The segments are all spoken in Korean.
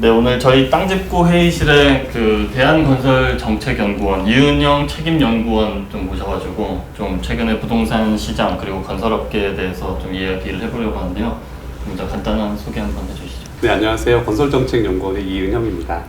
네, 오늘 저희 땅짚고 회의실에 그 대한건설정책연구원 이은영 책임연구원 좀 모셔가지고 좀 최근에 부동산 시장 그리고 건설업계에 대해서 좀 이야기를 해보려고 하는데요. 먼저 간단한 소개 한번 해주시죠. 네, 안녕하세요. 건설정책연구원의 이은영입니다.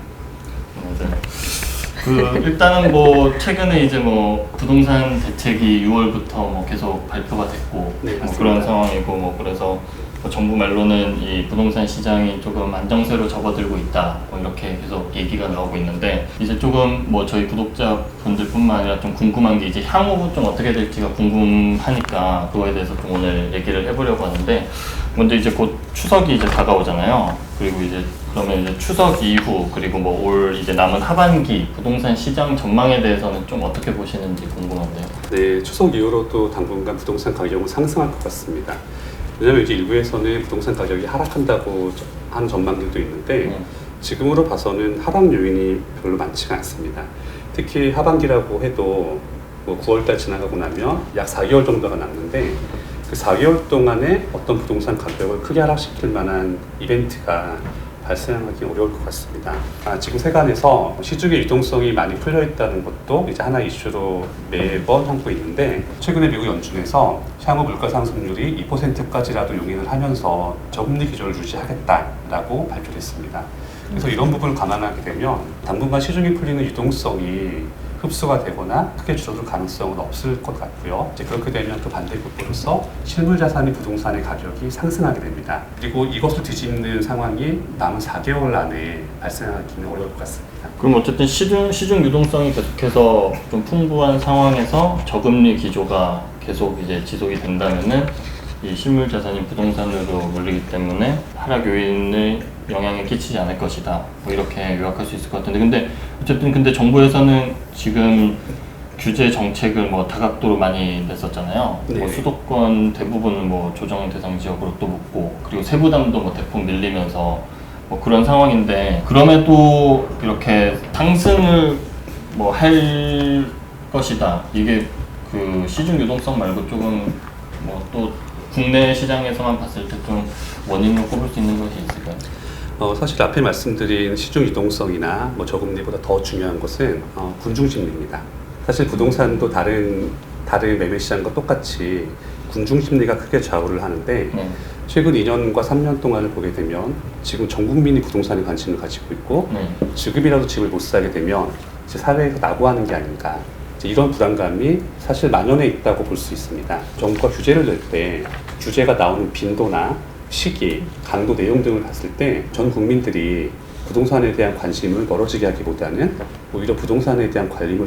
네. 일단은 뭐 최근에 이제 뭐 부동산 대책이 6월부터 뭐 계속 발표가 됐고 네, 뭐 그런 상황이고 뭐 그래서 뭐 정부 말로는 이 부동산 시장이 조금 안정세로 접어들고 있다 뭐 이렇게 계속 얘기가 나오고 있는데 이제 조금 뭐 저희 구독자분들뿐만 아니라 좀 궁금한 게 이제 향후 좀 어떻게 될지가 궁금하니까 그거에 대해서 좀 오늘 얘기를 해보려고 하는데 먼저 이제 곧 추석이 이제 다가오잖아요. 그리고 이제 그러면 이제 추석 이후 그리고 뭐 올 이제 남은 하반기 부동산 시장 전망에 대해서는 좀 어떻게 보시는지 궁금한데요. 네, 추석 이후로도 당분간 부동산 가격은 상승할 것 같습니다. 왜냐하면 이제 일부에서는 부동산 가격이 하락한다고 하는 전망들도 있는데 지금으로 봐서는 하락 요인이 별로 많지가 않습니다. 특히 하반기라고 해도 뭐 9월달 지나가고 나면 약 4개월 정도가 남는데 그 4개월 동안에 어떤 부동산 가격을 크게 하락시킬 만한 이벤트가 발생하기 어려울 것 같습니다. 지금 세간에서 시중의 유동성이 많이 풀려 있다는 것도 이제 하나의 이슈로 매번 하고 있는데 최근에 미국 연준에서 향후 물가 상승률이 2%까지라도 용인을 하면서 저금리 기조를 유지하겠다라고 발표를 했습니다. 그래서 이런 부분을 감안하게 되면 당분간 시중에 풀리는 유동성이 흡수가 되거나 크게 줄어들 가능성은 없을 것 같고요. 이제 그렇게 되면 또 반대급부로서 실물 자산이 부동산의 가격이 상승하게 됩니다. 그리고 이것을 뒤집는 상황이 남은 4개월 안에 발생하기는 어려울 것 같습니다. 그럼 어쨌든 시중 유동성이 계속해서 좀 풍부한 상황에서 저금리 기조가 계속 이제 지속이 된다면은 이 실물 자산이 부동산으로 몰리기 때문에 하락 요인을 영향에 끼치지 않을 것이다. 뭐 이렇게 요약할 수 있을 것 같은데 근데 어쨌든 근데 정부에서는 지금 규제 정책을 뭐 다각도로 많이 냈었잖아요. 네. 뭐 수도권 대부분은 뭐 조정 대상 지역으로 또 묶고 그리고 세부담도 뭐 대폭 밀리면서 뭐 그런 상황인데 그럼에도 이렇게 상승을 뭐 할 것이다. 이게 그 시중 유동성 말고 조금 뭐 또 국내 시장에서만 봤을 때 좀 원인으로 꼽을 수 있는 것이 있을까요? 사실 앞에 말씀드린 시중 유동성이나 뭐 저금리보다 더 중요한 것은 군중심리입니다. 사실 부동산도 다른 매매 시장과 똑같이 군중심리가 크게 좌우를 하는데 최근 2년과 3년 동안을 보게 되면 지금 전 국민이 부동산에 관심을 가지고 있고 지금이라도 집을 못 사게 되면 이제 사회에서 낙오하는 게 아닌가 이런 부담감이 사실 만연해 있다고 볼 수 있습니다. 정부가 규제를 낼 때 규제가 나오는 빈도나 시기, 강도 내용 등을 봤을 때 전 국민들이 부동산에 대한 관심을 멀어지게 하기보다는 오히려 부동산에 대한 관심을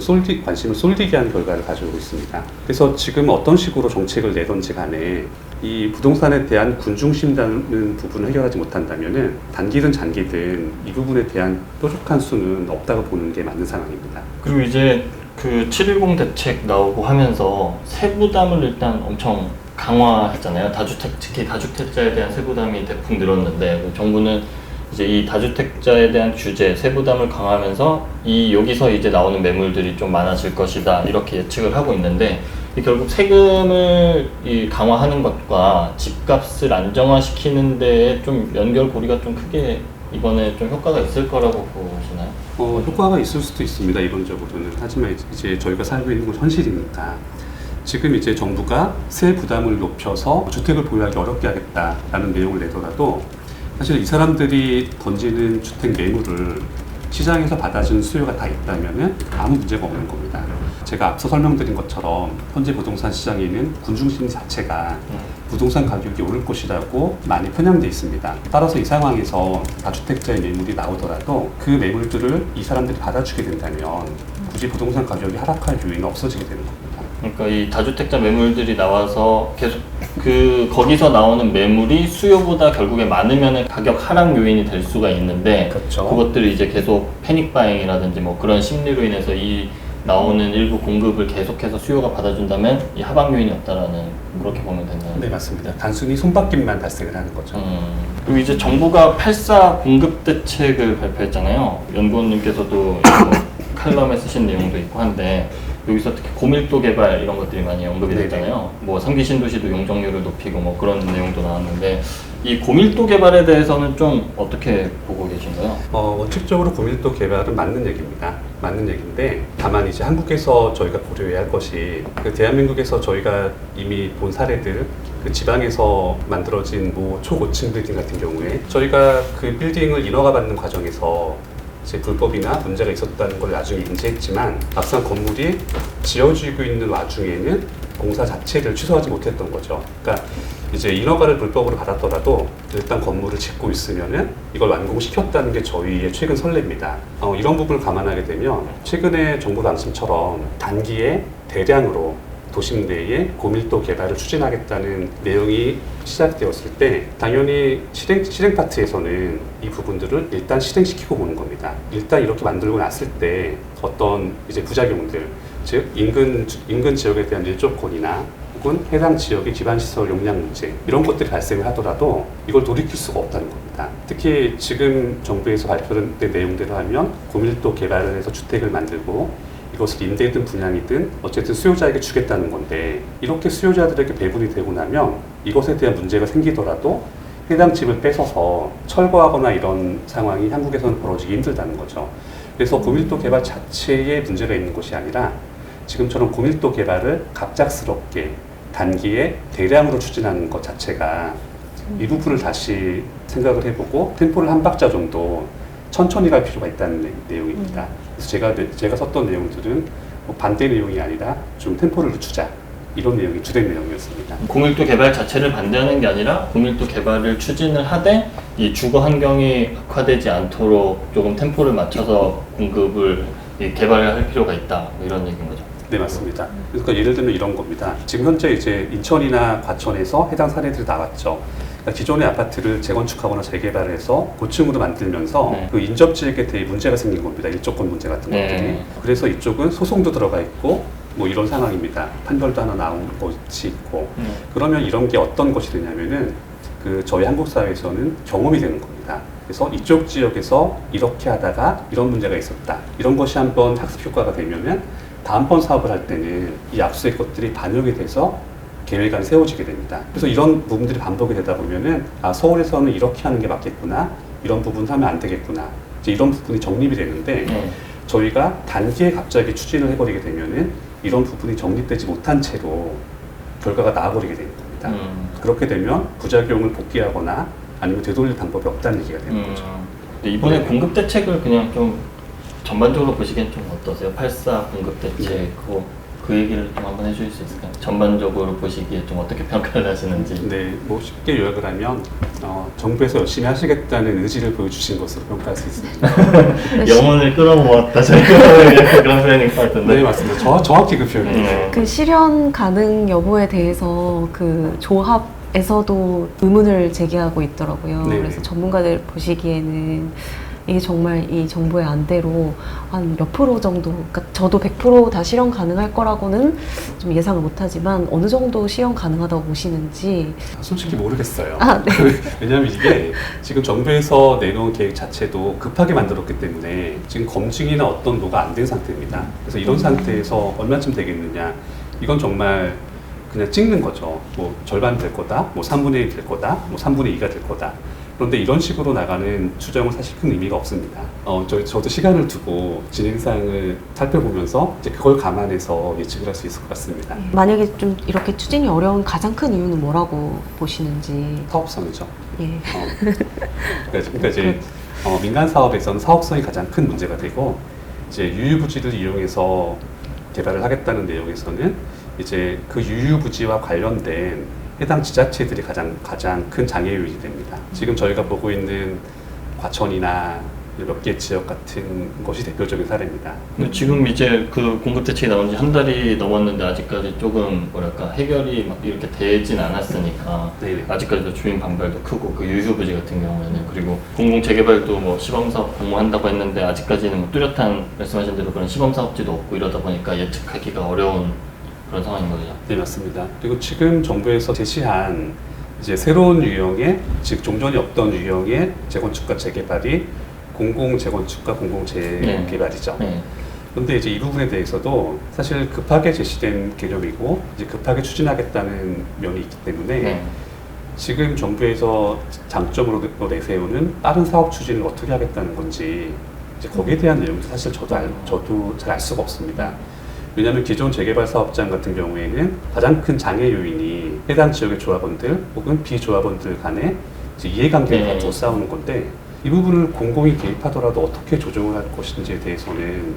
쏠리게 하는 결과를 가져오고 있습니다. 그래서 지금 어떤 식으로 정책을 내던지 간에 이 부동산에 대한 군중심이라는 부분을 해결하지 못한다면은 단기든 장기든 이 부분에 대한 뾰족한 수는 없다고 보는 게 맞는 상황입니다. 그리고 이제 그 710 대책 나오고 하면서 세부담을 일단 엄청 강화했잖아요. 특히 다주택자에 대한 세부담이 대폭 늘었는데 정부는 이제 이 다주택자에 대한 규제, 세부담을 강화하면서 여기서 이제 나오는 매물들이 좀 많아질 것이다 이렇게 예측을 하고 있는데 결국 세금을 강화하는 것과 집값을 안정화시키는 데에 좀 연결고리가 좀 크게 이번에 좀 효과가 있을 거라고 보시나요? 효과가 있을 수도 있습니다. 이론적으로는. 하지만 이제 저희가 살고 있는 건 현실이니까 지금 이제 정부가 세 부담을 높여서 주택을 보유하기 어렵게 하겠다라는 내용을 내더라도 사실 이 사람들이 던지는 주택 매물을 시장에서 받아주는 수요가 다 있다면 아무 문제가 없는 겁니다. 제가 앞서 설명드린 것처럼 현재 부동산 시장에는 군중심리 자체가 부동산 가격이 오를 것이라고 많이 편향되어 있습니다. 따라서 이 상황에서 다주택자의 매물이 나오더라도 그 매물들을 이 사람들이 받아주게 된다면 굳이 부동산 가격이 하락할 요인은 없어지게 되는 겁니다. 그러니까 이 다주택자 매물들이 나와서 계속 거기서 나오는 매물이 수요보다 결국에 많으면 가격 하락 요인이 될 수가 있는데 그렇죠. 그것들이 이제 계속 패닉 바잉이라든지 뭐 그런 심리로 인해서 이 나오는 일부 공급을 계속해서 수요가 받아준다면 이 하방 요인이 없다라는 그렇게 보면 되나요? 네, 맞습니다. 단순히 손바뀜만 발생을 하는 거죠. 그리고 이제 정부가 8.4 공급 대책을 발표했잖아요. 연구원님께서도 칼럼에 쓰신 내용도 있고 한데 여기서 특히 고밀도 개발 이런 것들이 많이 언급이 됐잖아요. 뭐 3기 신도시도 용적률을 높이고 뭐 그런 내용도 나왔는데 이 고밀도 개발에 대해서는 좀 어떻게 보고 계신가요? 원칙적으로 고밀도 개발은 맞는 얘기입니다. 맞는 얘기인데 다만 이제 한국에서 저희가 고려해야 할 것이 그 대한민국에서 저희가 이미 본 사례들 그 지방에서 만들어진 뭐 초고층 빌딩 같은 경우에 저희가 그 빌딩을 인허가 받는 과정에서 이제 불법이나 문제가 있었다는 걸 나중에 인지했지만 막상 건물이 지어지고 있는 와중에는 공사 자체를 취소하지 못했던 거죠. 그러니까 이제 인허가를 불법으로 받았더라도 일단 건물을 짓고 있으면은 이걸 완공시켰다는 게 저희의 최근 선례입니다. 이런 부분을 감안하게 되면 최근에 정부 방침처럼 단기에 대량으로 도심 내에 고밀도 개발을 추진하겠다는 내용이 시작되었을 때 당연히 실행 파트에서는 이 부분들을 일단 실행시키고 보는 겁니다. 일단 이렇게 만들고 났을 때 어떤 이제 부작용들, 즉 인근 지역에 대한 밀접권이나 혹은 해당 지역의 기반시설 용량 문제 이런 것들이 발생을 하더라도 이걸 돌이킬 수가 없다는 겁니다. 특히 지금 정부에서 발표된 내용대로 하면 고밀도 개발을 해서 주택을 만들고 이것을 임대든 분양이든 어쨌든 수요자에게 주겠다는 건데 이렇게 수요자들에게 배분이 되고 나면 이것에 대한 문제가 생기더라도 해당 집을 뺏어서 철거하거나 이런 상황이 한국에서는 벌어지기 힘들다는 거죠. 그래서 고밀도 개발 자체에 문제가 있는 것이 아니라 지금처럼 고밀도 개발을 갑작스럽게 단기에 대량으로 추진하는 것 자체가 이 부분을 다시 생각을 해보고 템포를 한 박자 정도 천천히 갈 필요가 있다는 내용입니다. 그래서 제가 썼던 내용들은 뭐 반대 내용이 아니라 좀 템포를 늦추자 이런 내용이 주된 내용이었습니다. 고밀도 개발 자체를 반대하는 게 아니라 고밀도 개발을 추진을 하되 이 주거 환경이 악화되지 않도록 조금 템포를 맞춰서 공급을 개발을 할 필요가 있다 뭐 이런 얘기인 거죠. 네, 맞습니다. 그러니까 예를 들면 이런 겁니다. 지금 현재 이제 인천이나 과천에서 해당 사례들이 나왔죠. 그러니까 기존의 아파트를 재건축하거나 재개발해서 고층으로 만들면서 네. 그 인접지역에 대해 문제가 생긴 겁니다. 일조권 문제 같은 것들이. 그래서 이쪽은 소송도 들어가 있고 뭐 이런 상황입니다. 판결도 하나 나온 것이 있고. 그러면 이런 게 어떤 것이 되냐면은 그 저희 한국 사회에서는 경험이 되는 겁니다. 그래서 이쪽 지역에서 이렇게 하다가 이런 문제가 있었다. 이런 것이 한번 학습 효과가 되면은 다음번 사업을 할 때는 이 압수의 것들이 반영이 돼서 계획안이 세워지게 됩니다. 그래서 이런 부분들이 반복이 되다 보면은 서울에서는 이렇게 하는 게 맞겠구나, 이런 부분 하면 안 되겠구나, 이제 이런 부분이 정립이 되는데 저희가 단기에 갑자기 추진을 해버리게 되면은 이런 부분이 정립되지 못한 채로 결과가 나와버리게 되는 겁니다. 그렇게 되면 부작용을 복귀하거나 아니면 되돌릴 방법이 없다는 얘기가 되는 거죠. 근데 이번에 공급 대책을 그냥 좀 전반적으로 보시기엔 좀 어떠세요? 8.4 공급 대책 그 얘기를 좀 한번 해주실 수 있을까요? 전반적으로 보시기에 좀 어떻게 평가를 하시는지. 네, 뭐 쉽게 요약을 하면 정부에서 열심히 하시겠다는 의지를 보여주신 것으로 평가할 수 있습니다. 영혼을 끌어모았다 저희가 그런 표현인 것 같은데. 네, 맞습니다. 정확히 그 표현이에요. 그 실현 가능 여부에 대해서 그 조합에서도 의문을 제기하고 있더라고요. 네. 그래서 전문가들 보시기에는 이게 정말 이 정부의 안대로 한 몇 프로 정도, 그러니까 저도 100% 다 실현 가능할 거라고는 좀 예상을 못하지만 어느 정도 실현 가능하다고 보시는지. 솔직히 모르겠어요. 네. 왜냐하면 이게 지금 정부에서 내놓은 계획 자체도 급하게 만들었기 때문에 지금 검증이나 어떤 노가 안 된 상태입니다. 그래서 이런 상태에서 얼마쯤 되겠느냐, 이건 정말 그냥 찍는 거죠. 뭐 절반 될 거다, 뭐 3분의 1 될 거다, 뭐 3분의 2가 될 거다. 그런데 이런 식으로 나가는 추정은 사실 큰 의미가 없습니다. 저도 시간을 두고 진행상을 살펴보면서 이제 그걸 감안해서 예측을 할 수 있을 것 같습니다. 만약에 좀 이렇게 추진이 어려운 가장 큰 이유는 뭐라고 보시는지. 사업성이죠. 예. 그러니까 이제 민간 사업에서는 사업성이 가장 큰 문제가 되고 이제 유유부지를 이용해서 개발을 하겠다는 내용에서는 이제 그 유유부지와 관련된 해당 지자체들이 가장 큰 장애 요인이 됩니다. 지금 저희가 보고 있는 과천이나 몇 개 지역 같은 것이 대표적인 사례입니다. 지금 이제 그 공급 대책이 나온 지 한 달이 넘었는데 아직까지 조금 뭐랄까 해결이 막 이렇게 되진 않았으니까 네네. 아직까지도 주민 반발도 크고 그 유휴부지 같은 경우에는 그리고 공공 재개발도 뭐 시범사업 공모한다고 했는데 아직까지는 뭐 뚜렷한 말씀하신 대로 그런 시범사업지도 없고 이러다 보니까 예측하기가 어려운 그런 상황인 거죠. 네, 맞습니다. 그리고 지금 정부에서 제시한 이제 새로운 유형의, 즉 종전이 없던 유형의 재건축과 재개발이 공공 재건축과 공공 재개발이죠. 네. 그런데 이제 이 부분에 대해서도 사실 급하게 제시된 개념이고 이제 급하게 추진하겠다는 면이 있기 때문에 지금 정부에서 장점으로 내세우는 빠른 사업 추진을 어떻게 하겠다는 건지 이제 거기에 대한 내용도 사실 저도 잘 알 수가 없습니다. 왜냐하면 기존 재개발 사업장 같은 경우에는 가장 큰 장애 요인이 해당 지역의 조합원들 혹은 비조합원들 간의 이제 이해관계를 가지고 싸우는 건데 이 부분을 공공이 개입하더라도 어떻게 조정을 할 것인지에 대해서는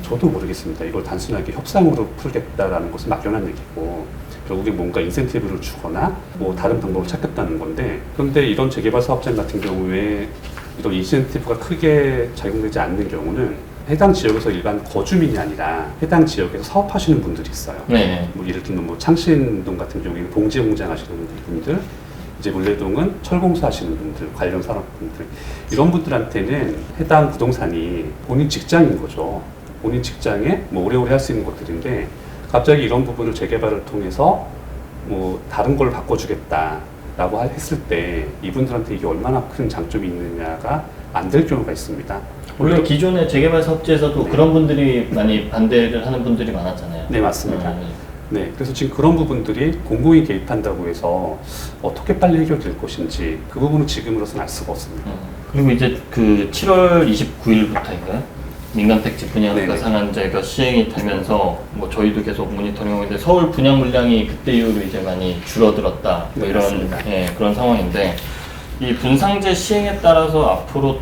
저도 모르겠습니다. 이걸 단순하게 협상으로 풀겠다라는 것은 막연한 얘기고 결국에 뭔가 인센티브를 주거나 뭐 다른 방법을 찾겠다는 건데 그런데 이런 재개발 사업장 같은 경우에 이런 인센티브가 크게 작용되지 않는 경우는 해당 지역에서 일반 거주민이 아니라 해당 지역에서 사업하시는 분들이 있어요. 네. 뭐 예를 들면 뭐 창신동 같은 경우에는 봉지 공장 하시는 분들, 이제 물레동은 철공사 하시는 분들, 관련 산업분들 이런 분들한테는 해당 부동산이 본인 직장인 거죠. 본인 직장에 뭐 오래오래 할 수 있는 것들인데 갑자기 이런 부분을 재개발을 통해서 뭐 다른 걸 바꿔주겠다라고 했을 때 이분들한테 이게 얼마나 큰 장점이 있느냐가 안 될 경우가 있습니다. 원래 기존의 재개발 사업지에서도 네. 그런 분들이 많이 반대를 하는 분들이 많았잖아요. 네, 맞습니다. 네, 그래서 지금 그런 부분들이 공공이 개입한다고 해서 어떻게 빨리 해결될 것인지 그 부분은 지금으로서는 알 수가 없습니다. 그리고 이제 그 7월 29일부터인가요? 민간 택지 분양가 네네. 상한제가 시행이 되면서 뭐 저희도 계속 모니터링하고 있는데 서울 분양 물량이 그때 이후로 이제 많이 줄어들었다 뭐 네, 이런 맞습니다. 그런 상황인데 이 분상제 시행에 따라서 앞으로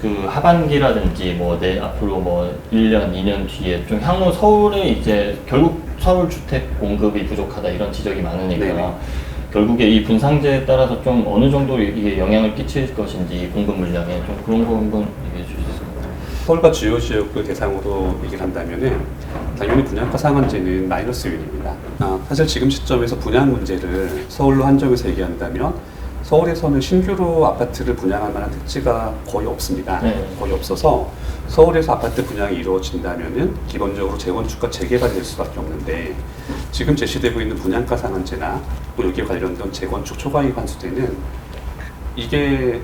그 하반기라든지 뭐 앞으로 뭐 1년, 2년 뒤에 좀 향후 서울에 이제 결국 서울 주택 공급이 부족하다 이런 지적이 많으니까 네네. 결국에 이 분상제에 따라서 좀 어느 정도 이게 영향을 끼칠 것인지 공급 물량에 좀 그런 거 한번 얘기해 주실 수 있을까요? 서울과 주요 지역을 대상으로 얘기를 한다면은 당연히 분양가 상한제는 마이너스 요인입니다. 사실 지금 시점에서 분양 문제를 서울로 한정해서 얘기한다면 서울에서는 신규로 아파트를 분양할 만한 택지가 거의 없습니다. 네. 거의 없어서 서울에서 아파트 분양이 이루어진다면은 기본적으로 재건축과 재개발이 될 수밖에 없는데 지금 제시되고 있는 분양가 상한제나 또 여기에 관련된 재건축 초과이익 환수제는 이게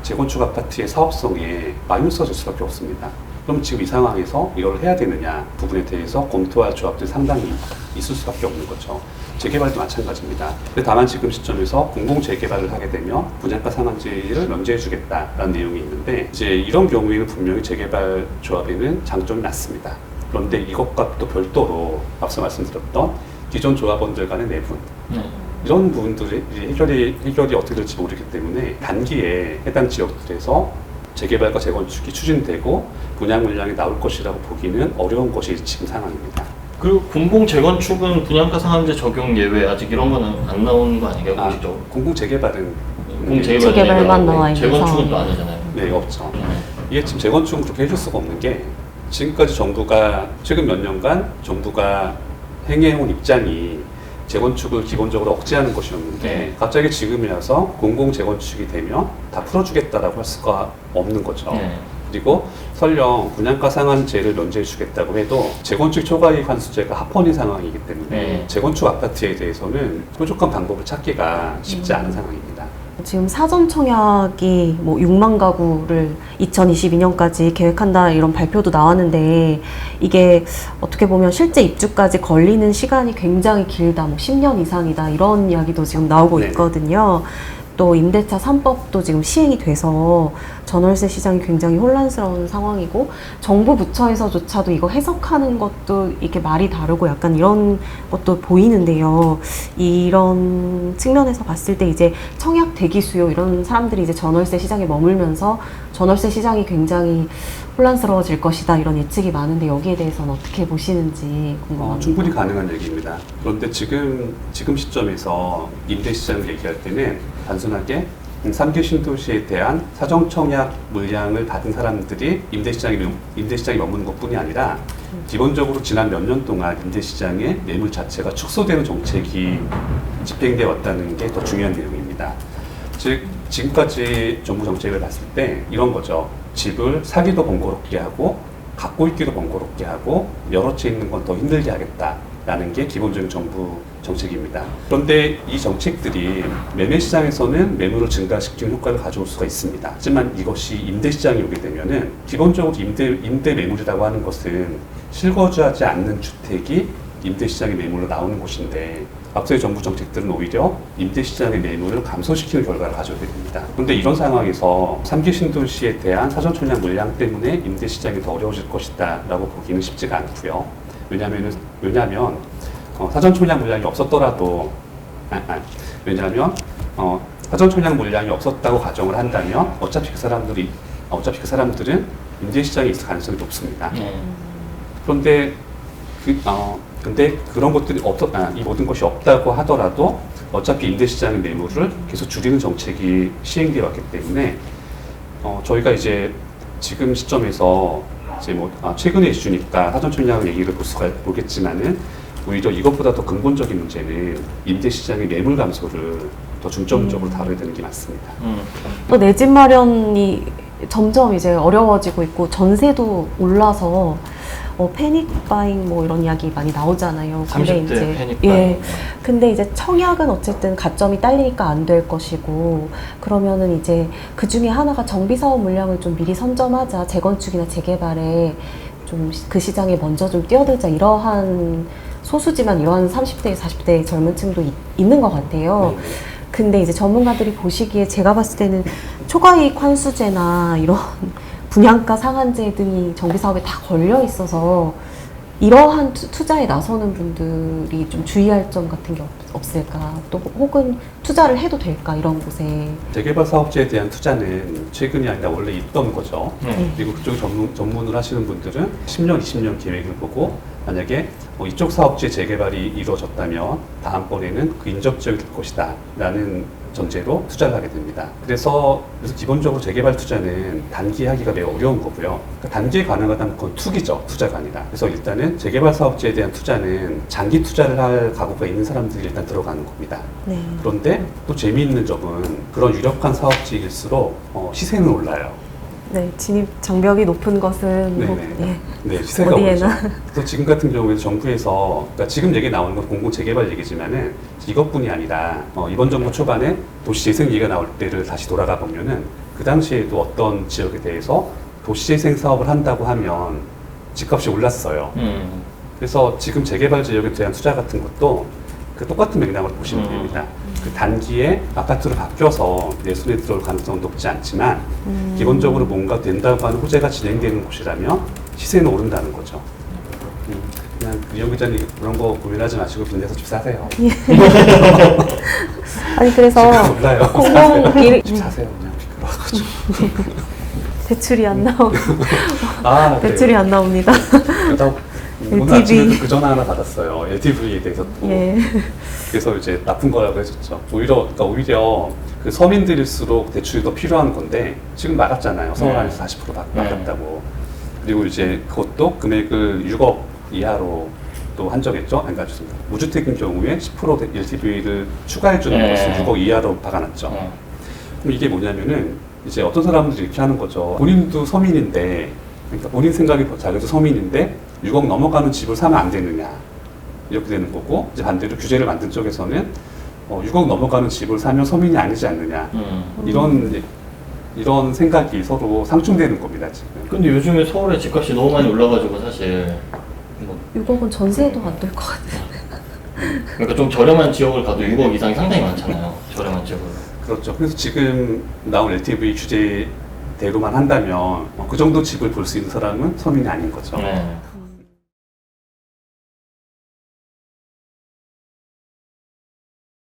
재건축 아파트의 사업성에 마이너스가 될 수밖에 없습니다. 그럼 지금 이 상황에서 이걸 해야 되느냐 부분에 대해서 검토할 조합들이 상당히 있을 수밖에 없는 거죠. 재개발도 마찬가지입니다. 근데 다만 지금 시점에서 공공 재개발을 하게 되면 분양가 상한제를 면제해 주겠다라는 내용이 있는데 이제 이런 경우에는 분명히 재개발 조합에는 장점이 낮습니다. 그런데 이것과 또 별도로 앞서 말씀드렸던 기존 조합원들 간의 내분 이런 부분들이 해결이 어떻게 될지 모르기 때문에 단기에 해당 지역들에서 재개발과 재건축이 추진되고 분양 물량이 나올 것이라고 보기는 어려운 것이 지금 상황입니다. 그리고 공공 재건축은 분양가 상한제 적용 예외 아직 이런 거는 안 나오는 거 아니에요? 공식적으로? 공공 재개발은 공공 재개발만 나와 있는 재건축은 또 상황이에요. 아니잖아요. 네, 없죠. 이게 지금 재건축은 그렇게 해줄 수가 없는 게 지금까지 정부가 최근 몇 년간 정부가 행해온 입장이 재건축을 기본적으로 억제하는 것이었는데 네. 갑자기 지금에 와서 공공 재건축이 되면 다 풀어주겠다라고 할 수가 없는 거죠. 네. 그리고 설령 분양가 상한제를 면제해 주겠다고 해도 재건축 초과이익 환수제가 합헌인 상황이기 때문에 네. 재건축 아파트에 대해서는 뾰족한 방법을 찾기가 쉽지 않은 상황입니다. 지금 사전 청약이 뭐 6만 가구를 2022년까지 계획한다 이런 발표도 나왔는데 이게 어떻게 보면 실제 입주까지 걸리는 시간이 굉장히 길다, 뭐 10년 이상이다 이런 이야기도 지금 나오고 네. 있거든요. 또 임대차 3법도 지금 시행이 돼서 전월세 시장이 굉장히 혼란스러운 상황이고 정부 부처에서조차도 이거 해석하는 것도 이렇게 말이 다르고 약간 이런 것도 보이는데요. 이런 측면에서 봤을 때 이제 청약 대기 수요 이런 사람들이 이제 전월세 시장에 머물면서 전월세 시장이 굉장히 혼란스러워질 것이다 이런 예측이 많은데 여기에 대해서는 어떻게 보시는지 궁금합니다. 충분히 가능한 얘기입니다. 그런데 지금 시점에서 임대 시장을 얘기할 때는 단순하게 3기 신도시에 대한 사전 청약 물량을 받은 사람들이 임대 시장에 머무는 것뿐이 아니라 기본적으로 지난 몇 년 동안 임대 시장의 매물 자체가 축소되는 정책이 집행되어 왔다는 게 더 중요한 내용입니다. 즉 지금까지 정부 정책을 봤을 때 이런 거죠. 집을 사기도 번거롭게 하고 갖고 있기도 번거롭게 하고 여러 채 있는 건 더 힘들게 하겠다라는 게 기본적인 정부 정책입니다. 그런데 이 정책들이 매매 시장에서는 매물을 증가시키는 효과를 가져올 수가 있습니다. 하지만 이것이 임대 시장에 오게 되면은 기본적으로 임대 매물이라고 하는 것은 실거주하지 않는 주택이 임대 시장의 매물로 나오는 곳인데 앞서의 정부 정책들은 오히려 임대 시장의 매물을 감소시키는 결과를 가져오게 됩니다. 그런데 이런 상황에서 3기 신도시에 대한 사전 총량 물량 때문에 임대 시장이 더 어려워질 것이다 라고 보기는 쉽지가 않고요. 왜냐하면 사전 총량 물량이 없었더라도 사전 총량 물량이 없었다고 가정을 한다면 어차피 그 사람들은 임대 시장에 있을 가능성이 높습니다. 그런데 근데 그런 것들이 이 모든 것이 없다고 하더라도 어차피 임대 시장의 매물을 계속 줄이는 정책이 시행되어 왔기 때문에 저희가 이제 지금 시점에서 이제 최근의 이슈니까 사전 총량 얘기를 보겠지만은 오히려 이것보다 더 근본적인 문제는 임대 시장의 매물 감소를 더 중점적으로 다뤄야 되는 게 맞습니다. 또 내 집 마련이 점점 이제 어려워지고 있고 전세도 올라서 패닉 바잉 뭐 이런 이야기 많이 나오잖아요. 30대 이제 패닉 바잉. 근데 이제 청약은 어쨌든 가점이 딸리니까 안 될 것이고 그러면은 이제 그 중에 하나가 정비 사업 물량을 좀 미리 선점하자, 재건축이나 재개발에 좀 그 시장에 먼저 좀 뛰어들자, 이러한 소수지만 이러한 30대, 40대 젊은 층도 있는 것 같아요. 근데 이제 전문가들이 보시기에 제가 봤을 때는 초과이익 환수제나 이런 분양가 상한제 등이 정비사업에 다 걸려 있어서 이러한 투자에 나서는 분들이 좀 주의할 점 같은 게 없을까? 또 혹은 투자를 해도 될까? 이런 곳에. 재개발 사업지에 대한 투자는 최근이 아니라 원래 있던 거죠. 그리고 그쪽 전문을 하시는 분들은 10년, 20년 계획을 보고 만약에 이쪽 사업지의 재개발이 이루어졌다면 다음번에는 그 인접지역이 될 것이다 라는 전제로 투자를 하게 됩니다. 그래서 기본적으로 재개발 투자는 단기에 하기가 매우 어려운 거고요. 그러니까 단기에 가능하다면 그건 투기죠. 투자가 아니라. 그래서 일단은 재개발 사업지에 대한 투자는 장기 투자를 할 각오가 있는 사람들이 일단 들어가는 겁니다. 네. 그런데 또 재미있는 점은 그런 유력한 사업지일수록 시세는 올라요. 네, 진입 장벽이 높은 것은 네, 시세가 어디에나. 오르죠. 그래서 지금 같은 경우에도 정부에서, 그러니까 지금 얘기 나오는 건 공공 재개발 얘기지만은 이것뿐이 아니라 이번 정부 초반에 도시 재생 얘기가 나올 때를 다시 돌아가 보면은 그 당시에도 어떤 지역에 대해서 도시 재생 사업을 한다고 하면 집값이 올랐어요. 그래서 지금 재개발 지역에 대한 투자 같은 것도 그 똑같은 맥락으로 보시면 됩니다. 그 단기에 아파트로 바뀌어서 내 손에 들어올 가능성은 높지 않지만 기본적으로 뭔가 된다고 하는 호재가 진행되는 곳이라면 시세는 오른다는 거죠. 그냥 이용 기자님 그런 거 고민하지 마시고 군대에서 집 사세요. 아니 그래서 몰라요. 공공 비리 집 사세요. 그냥 비싸가지고. 대출이 안 나오. 그래요. 대출이 안 나옵니다. 오늘 아침에 그 전화 하나 받았어요. LTV에 대해서 또. 예. 그래서 이제 나쁜 거라고 해줬죠. 오히려 그 서민들일수록 대출이 더 필요한 건데 지금 막았잖아요. 서울 안에서 40% 막았다고. 그리고 이제 그것도 금액을 6억 이하로 또 한정했죠. 그러니까 무주택인 경우에 10% LTV를 추가해주는 것을 6억 이하로 박아놨죠. 그럼 이게 뭐냐면은 이제 어떤 사람들이 이렇게 하는 거죠. 본인도 서민인데, 그러니까 본인 생각이 자기도 서민인데 6억 넘어가는 집을 사면 안 되느냐 이렇게 되는 거고, 이제 반대로 규제를 만든 쪽에서는 6억 넘어가는 집을 사면 서민이 아니지 않느냐 이런 생각이 서로 상충되는 겁니다 지금. 근데 요즘에 서울에 집값이 너무 많이 올라가지고 사실 6억은 전세도 안 될 것 같아요. 그러니까 좀 저렴한 지역을 가도 6억 이상이 상당히 많잖아요. 저렴한 지역으로. 그렇죠. 그래서 지금 나온 LTV 규제대로만 한다면 그 정도 집을 볼 수 있는 사람은 서민이 아닌 거죠. 네.